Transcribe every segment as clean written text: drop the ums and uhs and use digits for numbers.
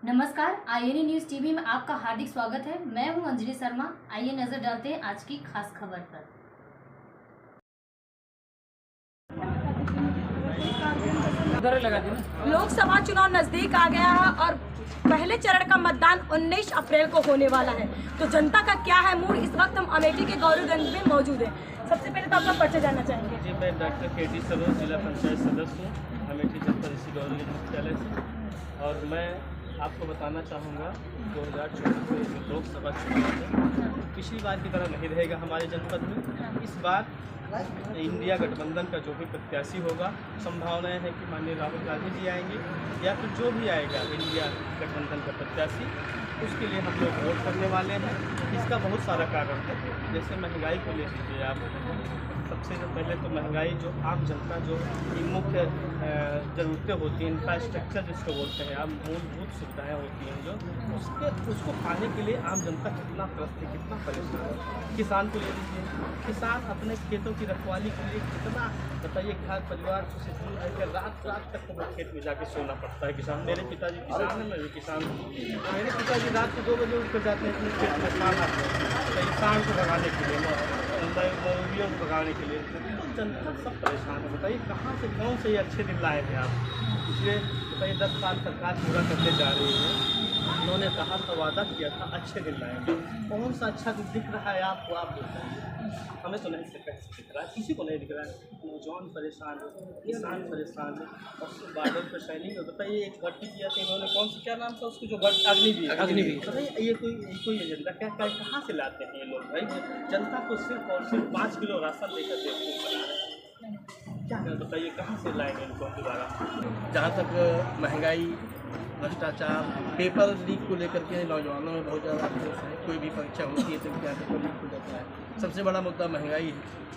नमस्कार, INA news TV में आपका हार्दिक स्वागत है। मैं हूं अंजलि शर्मा। आइए नजर डालते हैं आज की खास खबर पर। लोकसभा चुनाव नजदीक आ गया है और पहले चरण का मतदान 19 अप्रैल को होने वाला है। तो जनता का क्या है मूड, इस वक्त हम अमेठी के गौरीगंज में मौजूद हैं। सबसे पहले तो आपका परिचय जानना चाहेंगे। जी, मैं डॉक्टर के.टी. सरोज, जिला पंचायत सदस्य हूँ अमेठी जनपद इसी गौरीगंज मुख्यालय से। और मैं आपको बताना चाहूँगा 2024 में लोकसभा चुनाव में पिछली बार की तरह नहीं रहेगा हमारे जनपद में। इस बार इंडिया गठबंधन का जो भी प्रत्याशी होगा, संभावनाएं है कि माननीय राहुल गांधी जी आएंगे या फिर जो भी आएगा इंडिया गठबंधन का प्रत्याशी, उसके लिए हम लोग वोट करने वाले हैं। इसका बहुत सारा कारण है, जैसे महंगाई को ले लीजिए आप। सबसे पहले तो महंगाई, जो आम जनता जो मुख्य ज़रूरतें होती हैं, इंफ्रास्ट्रक्चर जिसको बोलते हैं, आप मूलभूत सुविधाएँ होती हैं जो उसको पाने के लिए आम जनता कितना त्रस्त है, कितना परेशान है। किसान को ले लीजिए, किसान अपने खेतों की रखवाली के लिए कितना, बताइए, घर परिवार से दूर रहकर रात तक वो खेत में जाके सोना पड़ता है। किसान, मेरे पिताजी किसान हैं, मैं भी किसान हूँ। मेरे पिताजी रात को 2 बजे उठ कर जाते हैं अपने खेत में सांड को भगाने के लिए, मवेशियों को भगाने के लिए। जनता सब परेशान है। बताइए कहाँ से कौन से ये अच्छे दिन लाए थे आप? इसलिए बताइए 10 साल सरकार पूरा करने जा रही है। उन्होंने कहा था, वादा किया था अच्छे दिन लाएंगे। कौन सा अच्छा दिन दिख रहा है आपको? आप बताइए। हमें तो नहीं दिख रहा है, किसी को नहीं दिख रहा है। नौजवान परेशान है, किसान परेशान है, और बादल पर सैनिक। बताइए एक भर्ती किया था इन्होंने, कौन सा, क्या नाम था उसको, जो अग्निवीर। बताइए ये कोई एजेंडा क्या कहाँ से लाते हैं ये लोग? भाई जनता को सिर्फ और सिर्फ 5 किलो राशन देकर बेवकूफ़ बना रहे हैं। क्या बताइए कहाँ से लाएंगे इनको दोबारा? जहाँ तक महंगाई, भ्रष्टाचार, पेपर लीक को लेकर के नौजवानों में बहुत ज़्यादा आक्रोश है। कोई भी परीक्षा होती है तो क्या पेपर लीक हो जाता है। सबसे बड़ा मुद्दा महंगाई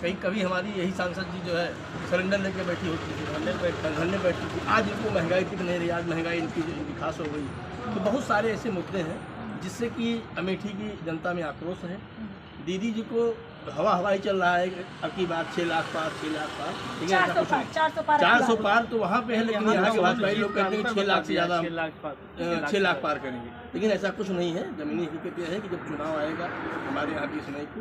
है। कभी हमारी यही सांसद जी जो है सिलेंडर लेकर बैठी होती थी, धरने बैठी थी। आज इनको महंगाई दिख नहीं रही, आज महंगाई इनकी खास हो गई। तो बहुत सारे ऐसे मुद्दे हैं जिससे कि अमेठी की जनता में आक्रोश है। दीदी जी को हवाई चल रहा है, अब की बात 6 लाख पार, 6 लाख पार, ठीक है, 400 पार तो वहाँ पे है। लेकिन यहाँ के भाजपा लोग कहते हैं 6 लाख से ज़्यादा, 6 लाख पार करेंगे। लेकिन ऐसा कुछ नहीं है। ज़मीनी हकीकत यह है कि जब चुनाव आएगा हमारे यहाँ 20 मई को,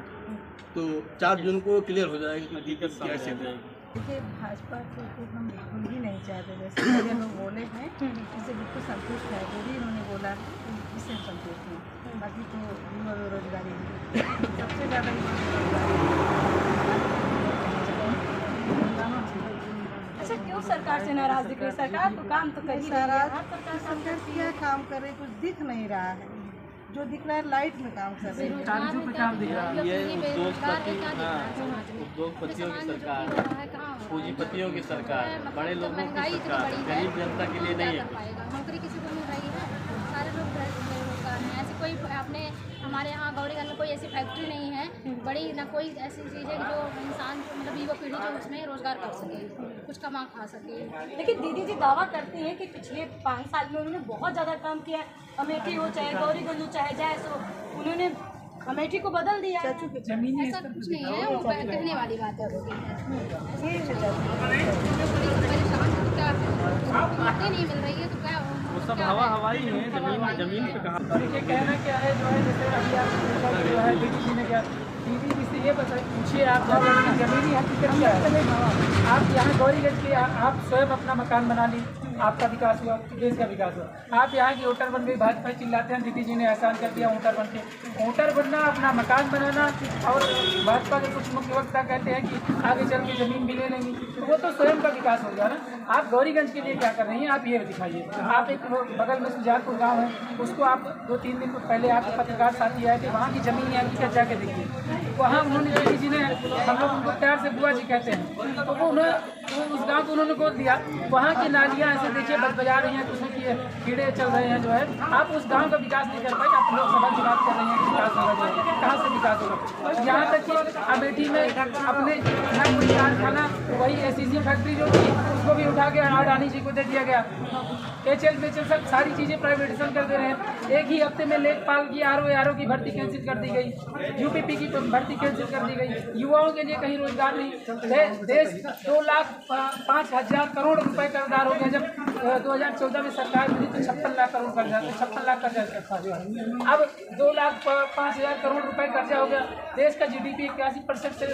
तो 4 जून को क्लियर हो जाएगा कि दिक्कत कैसे जाएगी। देखिए, भाजपा को हम बिल्कुल ही नहीं चाहते। जैसे पहले लोग बोले हैं, इससे बिल्कुल संतुष्ट है। जो भी इन्होंने बोला इससे हम संतुष्ट हैं। बाकी तो युवा बेरोजगारी सबसे ज़्यादा अच्छा, क्यों सरकार से नाराज दिख रही? सरकार तो काम तो कर ही रही है। सरकार क्या काम कर रही, कुछ दिख नहीं रहा है। जो दिख रहा है लाइट में काम कर रही है। ये उद्योगपतियों की सरकार, पूंजीपतियों की सरकार, बड़े लोगों की सरकार, गरीब जनता के लिए नहीं है। नौकरी किसी को मिल रही है? सारे लोग बेरोजगार हैं। ऐसी कोई अपने हमारे यहाँ गौरीगंज में कोई ऐसी फैक्ट्री नहीं है बड़ी, ना कोई ऐसी चीज़ है जो इंसान, मतलब युवा पीढ़ी जो उसमें रोजगार कर सके, कुछ कमा खा सके। लेकिन दीदी जी दावा करती हैं कि पिछले 5 साल में उन्होंने बहुत ज़्यादा काम किया है। अमेठी हो चाहे गौरीगंज हो चाहे जायसो, उन्होंने अमेठी को बदल दिया है। ऐसा कुछ नहीं है, वो कहने वाली बात है। बातें नहीं मिल रही है तो क्या वो सब हवाई है, जमीन पे कहाँ? देखिए, कहना क्या है जो है, जैसे अभी आप जो है दीदी जी ने क्या, दीदी जी से ये पूछिए आप जमीनी हकीकत क्या है। आप यहाँ गौरीगंज के आप स्वयं अपना मकान बना ली, आपका विकास हुआ, देश का विकास हुआ। आप यहाँ की वोटर बन गई, भाजपा चिल्लाते हैं दीदी जी ने एहसान कर दिया वोटर बन के। वोटर बनना, अपना मकान बनाना, और भाजपा के कुछ मुख्य वक्ता कहते हैं कि आगे चल के ज़मीन भी ले लेंगी, तो वो तो स्वयं का विकास हो गया ना। आप गौरीगंज के लिए क्या कर रही हैं, आप ये दिखाइए। आप एक बगल में सुजानपुर गाँव है, उसको आप 2-3 दिन पहले आपके पत्रकार साथी आए थे, वहाँ की ज़मीन या हकीकत जाके देखिए। वहाँ उन्होंने, दीदी जी ने, हम लोग उनको प्यार से बुआ जी कहते हैं, तो वो उस गाँव को उन्होंने गोद दिया। वहाँ की नालियाँ ऐसे देखिए बजा रही हैं, उसमें कीड़े चल रहे हैं जो है। आप उस गांव का विकास नहीं कर पाए। आप लोकसभा की बात कर रहे हैं कि विकास होगा, जो है कहाँ से विकास होगा? यहाँ तक कि अमेठी में अपने यहाँ कोई कारखाना, वही SEZ फैक्ट्री जो थी उसको भी उठा के अडानी जी को दे दिया गया। HL सब सारी चीज़ें प्राइवेटाइजेशन कर दे रहे हैं। एक ही हफ्ते में लेखपाल की RO की भर्ती कैंसिल कर दी गई, UPP की भर्ती कैंसिल कर दी गई। युवाओं के लिए कहीं रोजगार नहीं। देश 2,05,000 करोड़ रुपए कर्जदार हो गया। जब 2014 में सरकार मिली तो 56 लाख करोड़ कर्जा, 56 लाख कर्जा था जो है। अब 2,05,000 करोड़ रुपए कर्जा हो गया। देश का GDP 81% से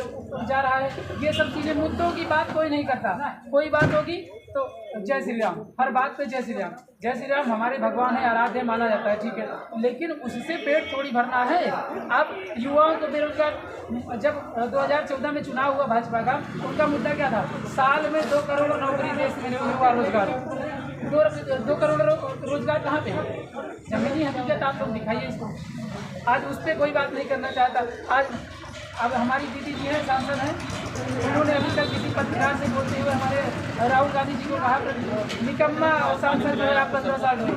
जा रहा है। ये सब चीज़ें, मुद्दों की बात कोई नहीं करता। कोई बात होगी तो जय श्री राम, हर बात पे जय श्री राम। जय श्री राम हमारे भगवान है, आराध्य माना जाता है, ठीक है, लेकिन उससे पेट थोड़ी भरना है। आप युवाओं को बेरोजगार, जब 2014 में चुनाव हुआ भाजपा का, उनका मुद्दा क्या था? साल में 2 करोड़ नौकरी देश में युवा रोजगार। 2 करोड़ रोजगार कहाँ पे है? जमीनी हकीकत आप लोग दिखाइए इसको। आज उस पर कोई बात नहीं करना चाहता। आज अब हमारी दीदी जी हैं, सांसद हैं, उन्होंने अभी तक किसी पत्रकार से बोलते हुए हमारे राहुल गांधी जी को कहा निकम्मा सांसद जो है आप 15 साल में।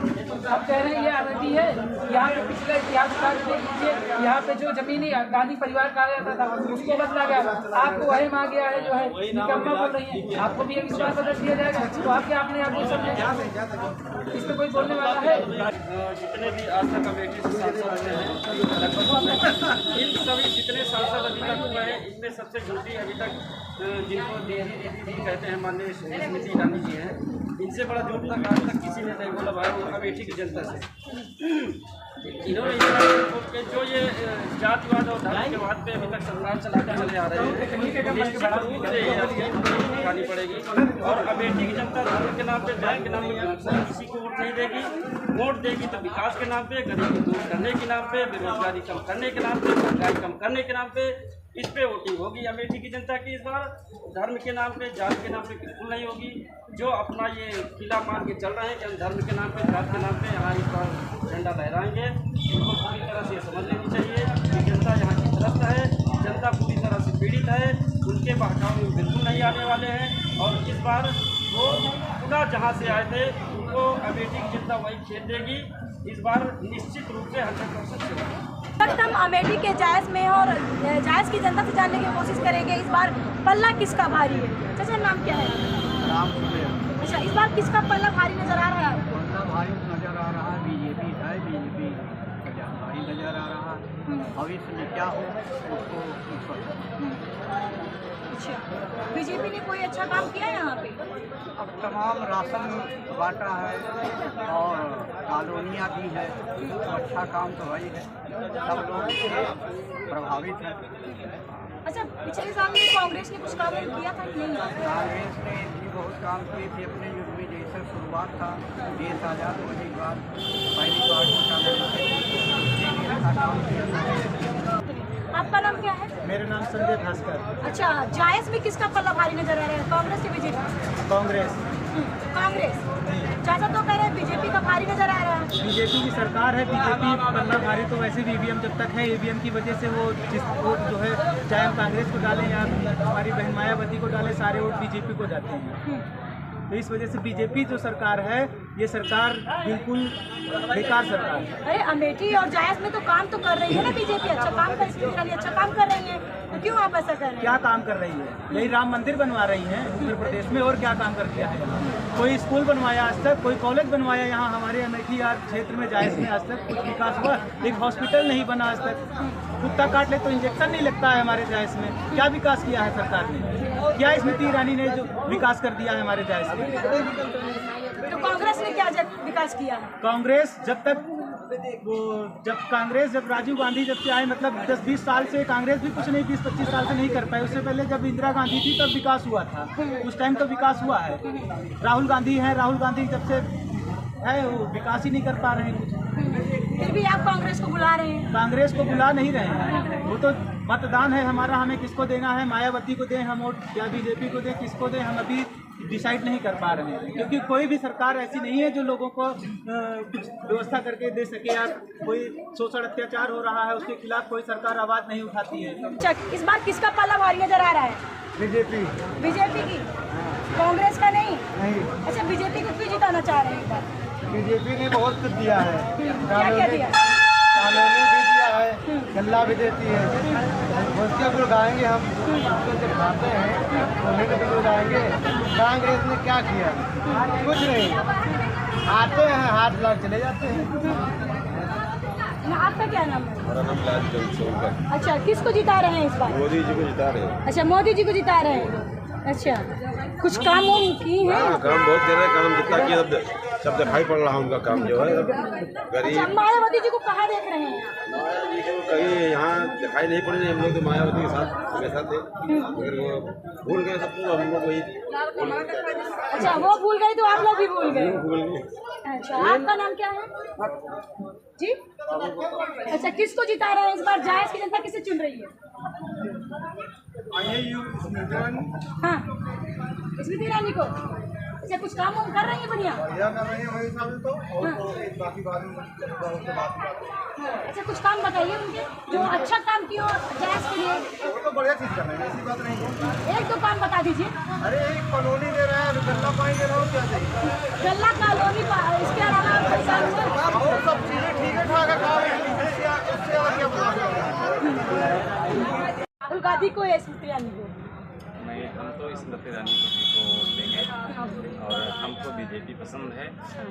अब कह रहे हैं ये अमेठी है, यहाँ पे पिछले इतिहास काट लीजिए, यहाँ पे जो जमीनी गांधी परिवार कहा जाता था उसको बदला गया। आपको वही मांग गया है जो है निकम्मा बोल रही है, आपको भी एक विश्वास बदल दिया जाएगा। तो आप क्या अपने आप को समझे? इस पर कोई बोलने वाला है? जितने भी आज तक अमेठी से सांसद हैं, इन सभी जितने सांसद अभी तक हुए हैं, इनमें सबसे छोटी अभी तक जिनको दीदी कहते हैं माननीय स्मृति ईरानी जी हैं, इनसे बड़ा जोड़ तक आज तक किसी ने नहीं बोला भाई वो अमेठी की जनता से। इन्होंने जो ये जातिवाद और धर्मवाद पे अभी तक सरकार चलाकर चले आ रहे हैं, निश्चित रूप से ये दिखानी पड़ेगी। और अमेठी की जनता धर्म के नाम पे, बैंक के नाम पे किसी को वोट नहीं देगी। वोट देगी तो विकास के नाम पे, गरीबी दूर करने के नाम पे, बेरोजगारी कम करने के नाम पे, महंगाई कम करने के नाम पे, इस पे वोटिंग होगी अमेठी की जनता की। इस बार धर्म के नाम पे, जात के नाम पे बिल्कुल नहीं होगी। जो अपना ये किला मान के चल रहे हैं कि हम धर्म के नाम पे, जात के नाम पे यहाँ इस बार झंडा लहराएंगे, इनको पूरी तरह से समझ लेनी चाहिए कि जनता यहाँ की त्रस्त है, जनता पूरी तरह से पीड़ित है, उनके बहकाव में बिल्कुल नहीं आने वाले हैं। और इस बार वो पुनः जहाँ से आए थे उनको अमेठी की जनता वही खेत देगी। इस बार निश्चित रूप से 100% हम अमेठी के जायज़ में और जायज़ की जनता से जानने की कोशिश करेंगे इस बार पल्ला किसका भारी है। चाचा नाम क्या है? राम। अच्छा, इस बार किसका पल्ला भारी नजर आ रहा है? पल्ला भारी नजर आ रहा है, बीजेपी है, बीजेपी का भारी नजर आ रहा है। भविष्य में क्या हो उसको अच्छा, बीजेपी ने कोई अच्छा काम किया है यहाँ पे? अब तमाम राशन बांटा है और कॉलोनियाँ दी है, तो अच्छा काम तो वही है, सब लोग इससे प्रभावित हैं। अच्छा, पिछले साल में कांग्रेस ने कुछ काम किया था कि नहीं? कांग्रेस ने भी बहुत काम किए थे अपने युग में। जैसे शुरुआत था देश आज़ाद होने के बाद पहली बार काम किया। आपका नाम क्या है? मेरा नाम संजय भास्कर। अच्छा, जायज़ में किसका पल्ला भारी नजर आ रहा है, कांग्रेस या बीजेपी? कांग्रेस। कांग्रेस। चाचा तो कह रहे हैं बीजेपी का भारी नजर आ रहा है। बीजेपी की सरकार है, बीजेपी पन्ना भारी तो वैसे भी ईवीएम जब तक है, ईवीएम की वजह से वो जिस वोट जो है चाहे हम कांग्रेस को डालें या हमारी बहन मायावती को डालें, सारे वोट बीजेपी को जाते हैं। तो इस वजह से बीजेपी जो सरकार है, ये सरकार बिल्कुल बेकार सरकार है। अरे अमेठी और जायज़ में तो काम तो कर रही है ना बीजेपी, अच्छा काम कर रही है, तो क्यों आप ऐसा कर रहे हैं? क्या काम कर रही है? यही राम मंदिर बनवा रही हैं उत्तर प्रदेश में, और क्या काम कर दिया है? कोई स्कूल बनवाया आज तक, कोई कॉलेज बनवाया यहाँ हमारे अमेठी यार क्षेत्र में, जायज़ में आज तक कुछ विकास हुआ? एक हॉस्पिटल नहीं बना आज तक। कुत्ता काट ले तो इंजेक्शन नहीं लगता है हमारे जायज़ में। क्या विकास किया है सरकार ने? क्या स्मृति ईरानी ने जो विकास कर दिया है हमारे जायज़ में? तो कांग्रेस ने क्या विकास किया है? कांग्रेस जब राजीव गांधी जब से आए, मतलब 10-20 साल से कांग्रेस भी कुछ नहीं, 20-25 साल से नहीं कर पाए। उससे पहले जब इंदिरा गांधी थी तब विकास हुआ था, उस टाइम तो विकास हुआ है। राहुल गांधी हैं, राहुल गांधी जब से है वो विकास ही नहीं कर पा रहे हैं कुछ। फिर भी आप कांग्रेस को बुला रहे हैं? कांग्रेस को बुला नहीं रहे हैं, वो तो मतदान है हमारा, हमें किसको देना है, मायावती को दें हम वोट या बीजेपी को दें, किसको दें हम अभी डिसाइड नहीं कर पा रहे हैं। क्योंकि कोई भी सरकार ऐसी नहीं है जो लोगों को कुछ व्यवस्था करके दे सके, या कोई शोषण अत्याचार हो रहा है उसके खिलाफ कोई सरकार आवाज़ नहीं उठाती है। अच्छा, इस बार किसका पल्ला भारी नजर आ रहा है? बीजेपी। बीजेपी की? कांग्रेस का नहीं? अच्छा, बीजेपी को क्यों जिताना चाह रहे हैं इस बार? बीजेपी ने बहुत कुछ दिया है, क्या दिया? कॉलोनी भी दिया है, गल्ला भी देती है, उसके ऊपर गाएंगे हम, जब खाते हैं उन्हें के ऊपर गाएंगे। कांग्रेस ने क्या किया? कुछ नहीं, आते हैं हाथ लाल चले जाते हैं। आपका क्या नाम है? मेरा नाम लालचंद सोनकर। अच्छा, किसको जिता रहे हैं इस बार? मोदी जी को जिता रहे हैं। अच्छा, मोदी जी को जिता रहे हैं। अच्छा, कुछ काम वो की है? हाँ, काम बहुत कर रहे हैं, काम जितना किया सब दिखाई पड़ रहा है उनका काम जो है। गरीब मायावती जी को कहाँ देख रहे हैं? मायावती जी को कहीं यहाँ दिखाई नहीं पड़ रही। हम लोग तो मायावती के साथ हमेशा थे, मगर वो भूल गए सबको। हम लोग वही अच्छा, वो भूल गए तो आप लोग भी भूल गए। भूल गए। अच्छा, आपका नाम क्या है जी? अच्छा, किसको जिता रहे हैं इस बार? जायज की जनता किसे चुन रही है? हाँ, स्मृति ईरानी को। अच्छा, कुछ काम हम कर रही है बढ़िया? कर रहे हैं वही साबित तो, और बाकी बाद में अच्छा, कुछ काम बताइए उनके जो अच्छा काम किया जायज के लिए। वो तो बढ़िया चीज कर रहे हैं, ऐसी बात नहीं है। एक दो काम बता दीजिए। अरे एक कॉलोनी दे रहा है, गल्ला पानी दे रहा हूँ, क्या चाहिए? गल्ला कॉलोनी, इसके अलावा और सब चीजें ठीक है, ठाक है, काम है, इससे और क्या बता सकते हैं? राहुल गांधी को या स्मृति ईरानी को? हम तो स्मृति ईरानी को देंगे और हमको बीजेपी पसंद है।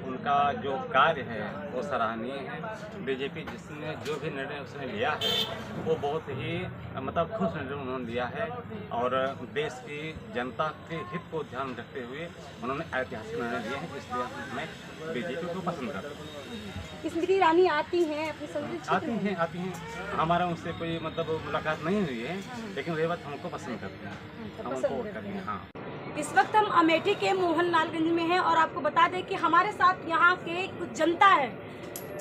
उनका जो कार्य है वो सराहनीय है। बीजेपी जिसने जो भी निर्णय उसने लिया है वो बहुत ही मतलब खुश निर्णय उन्होंने लिया है और देश की जनता के हित को ध्यान में रखते हुए उन्होंने ऐतिहासिक निर्णय लिए हैं, इसलिए मैं बीजेपी को पसंद करता हूँ। स्मृति ईरानी आती हैं अपनी संसदीय आती हैं। हमारा उनसे कोई मतलब मुलाकात नहीं हुई है, लेकिन वही बात हमको पसंद करते हैं, हम उनको वोट करेंगे। हाँ, इस वक्त हम अमेठी के मोहनलालगंज में हैं और आपको बता दें कि हमारे साथ यहाँ के कुछ जनता है,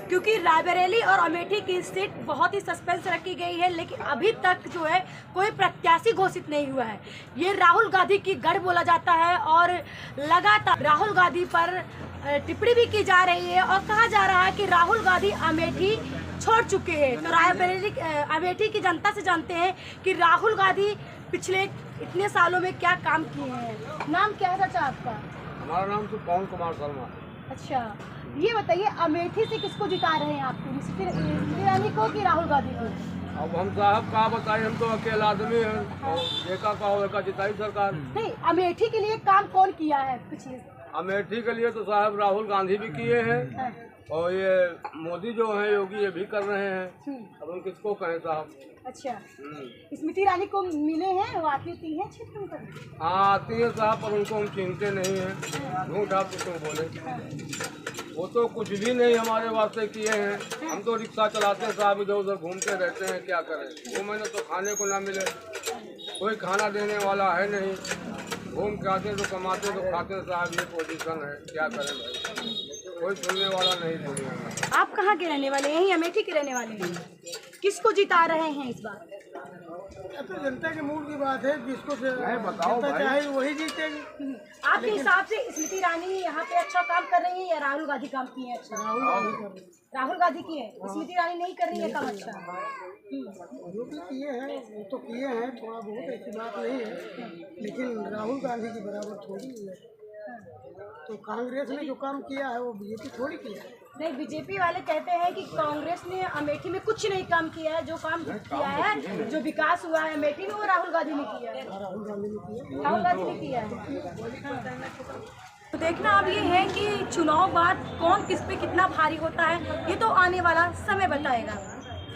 क्योंकि रायबरेली और अमेठी की सीट बहुत ही सस्पेंस रखी गई है, लेकिन अभी तक जो है कोई प्रत्याशी घोषित नहीं हुआ है। ये राहुल गांधी की गढ़ बोला जाता है और लगातार राहुल गांधी पर टिप्पणी भी की जा रही है और कहा जा रहा है कि राहुल गांधी अमेठी छोड़ चुके हैं। तो रायबरेली अमेठी की जनता से जानते हैं कि राहुल गांधी पिछले इतने सालों में क्या काम किए हैं। नाम क्या है चाचा आपका? हमारा नाम तो पवन कुमार शर्मा। अच्छा, ये बताइए अमेठी से किसको जिता रहे हैं आप? स्मृति ईरानी को कि राहुल गांधी को? अब हम साहब का बताएं, हम तो अकेला आदमी हैं, एका का और एका जिताई सरकार। नहीं, अमेठी के लिए काम कौन किया है पिछले? अमेठी के लिए तो साहब राहुल गांधी भी किए हैं और ये मोदी जो है योगी ये भी कर रहे हैं। अब हम किसको कहें साहब? अच्छा, स्मृति ईरानी को मिले हैं, वो आती होती है क्षेत्र में? हाँ, आती है साहब, पर उनको हम चिंते नहीं हैं। झूठ आप क्यों बोले? वो तो कुछ भी नहीं हमारे वास्ते किए हैं। हम तो रिक्शा चलाते हैं साहब, इधर उधर घूमते रहते हैं, क्या करें? वो मैंने तो खाने को ना मिले, कोई खाना देने वाला है नहीं। घूम के आते तो कमाते तो खाते साहब, ये पोजीशन है, क्या करें भाई? कोई सुनने वाला नहीं दुनिया में। आप कहाँ के रहने वाले हैं? यहीं अमेठी के रहने वाले हैं। किसको जिता रहे हैं इस बार? तो जनता के मूड की बात है, जिसको बताओ चाहे वही जीतेगी। आपके हिसाब से स्मृति ईरानी यहाँ पे अच्छा काम कर रही है या राहुल गांधी काम किए हैं अच्छा? राहुल गांधी की है, स्मृति ईरानी नहीं कर रही है काम अच्छा? जो भी किए हैं वो तो किए हैं, थोड़ा बहुत, ऐसी बात नहीं है, लेकिन राहुल गांधी की बराबर थोड़ी है। तो कांग्रेस ने जो काम किया है वो बीजेपी थोड़ी किया है। नहीं, बीजेपी वाले कहते हैं कि कांग्रेस ने अमेठी में कुछ नहीं काम किया है, जो काम किया है, जो विकास हुआ है अमेठी में वो राहुल गांधी ने किया है। राहुल गांधी ने किया, राहुल गांधी ने किया है। तो देखना अब ये है कि चुनाव बाद कौन किस पे कितना भारी होता है, ये तो आने वाला समय बताएगा।